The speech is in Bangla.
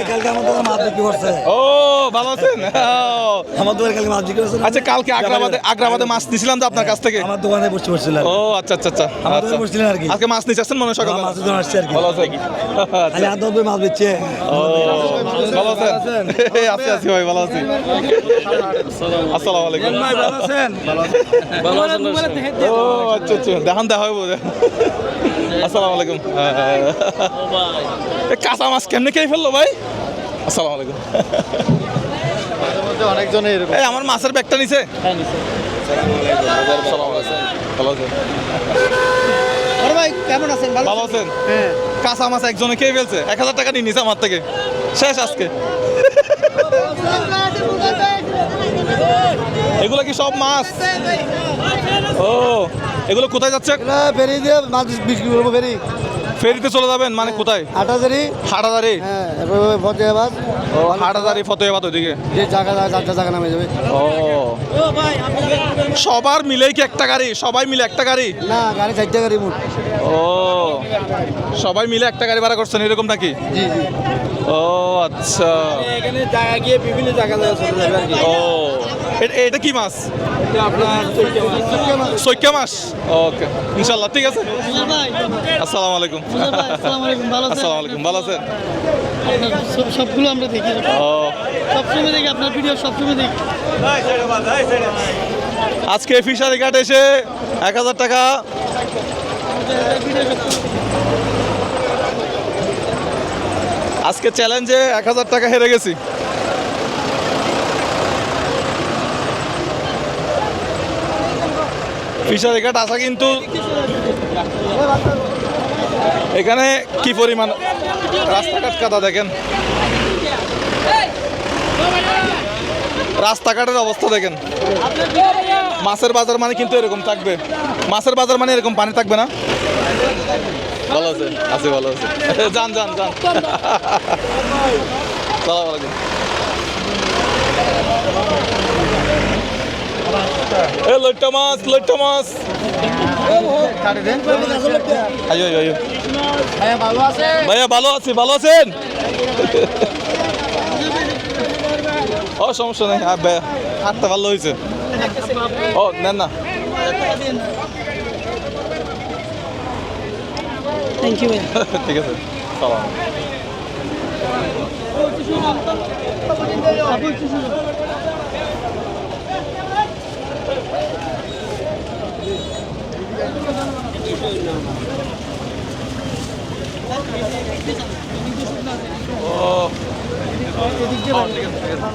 কালকে আমার দোকানে মাছ বিক্রি করছে। ও ভালো আছেন? আমার দোকানে কালকে মাছ বিক্রি করছে। আচ্ছা, কালকে আগ্রাবাদে মাছ নিছিলাম তো আপনার কাছ থেকে। আমার দোকানে বসে পড়ছিল। ও আচ্ছা আচ্ছা আচ্ছা। আমার দোকানে বসছিলেন আর কি। আজকে মাছ নিয়ে আসছেন মনে হয় সকালে? মাছের জন্য আসছে আর কি। ভালো আছেন? খালি হাত ধরবে মাছ বেচছে। ও ভালো আছেন? আছি আছি ভাই, ভালো আছি। আসসালামু আলাইকুম। ভাই ভালো আছেন? ভালো আছেন? ও আচ্ছা আচ্ছা, দেখান দেখা হবে। আসসালামু আলাইকুম। কাঁচা মাছ কেমনে খেয়ে ফেললো ভাই? আসসালামু আলাইকুম। অনেকজনে এই আমার মাছের ব্যাগটা নিছে। ভালো আছেন? ভাই কেমন আছেন? ভালো আছেন? কাঁচা মাছ একজনে খেয়ে ফেলছে, 1000 টাকা নিয়ে নিছে আমার থেকে। শেষ আজকে। এগুলো কি সব মাছ? ও এগুলো কোথায় যাচ্ছে? ফেরি দিয়ে মাছ বিক্রি করবো। ফেরি ফেরিতে চলে যাবেন মানে কোথায়? হাটাজারি। হাটাদারি। হ্যাঁ, এরপরে ফতেহাবাদ। ও হাটাদারি ফতেহাবাদ ওইদিকে। যে জায়গা চারটা জায়গা নামে যাবে। ও সবার মিলেই কি একটা গাড়ি? সবাই মিলে একটা গাড়ি? না, গাড়ি 4টা গাড়ি মোট। ও সবাই মিলে একটা গাড়ি ভাড়া করছেন এরকম নাকি? জি জি। ও আচ্ছা। এখানে জায়গা গিয়ে বিভিন্ন জায়গা চলে যাবে আর কি। ও এটা কি মাছ? আপনার সৈক্যা মাছ। ওকে ইনশাল্লাহ, ঠিক আছে। আসসালামু আলাইকুম। আসসালামু আলাইকুম, ভালো আছেন? সবগুলো আমরা দেখি, ও সবসময় দেখি আপনার ভিডিও, সবসময় দেখি। আজকে ফিশারি ঘাট এসে 1000 টাকা আজকে চ্যালেঞ্জে 1000 টাকা হেরে গেছি। ফিশারি ঘাট আসা কিন্তু এখানে কি পরিমাণ রাস্তাঘাট কাদা দেখেন, রাস্তাঘাটের অবস্থা দেখেন। মাছের বাজার মানে কিন্তু এরকম থাকবে, মাছের বাজার মানে এরকম পানি থাকবে না। ভালো আছে? আছি ভালো আছে। যান যান যান। সালাম আলাইকুম। এ লইট্টা মাছ, লইট্টা মাছ। আইয়ো আইয়ো। ভালো আছে। ভাইয়া ভালো আছি, ভালো আছেন? ও সমস্যা নেই, হাতটা ভালো হয়েছে। ও নেন না। Thank you. ঠিক আছে, সালাম। ও ঠিক আছে, ঠিক আছে।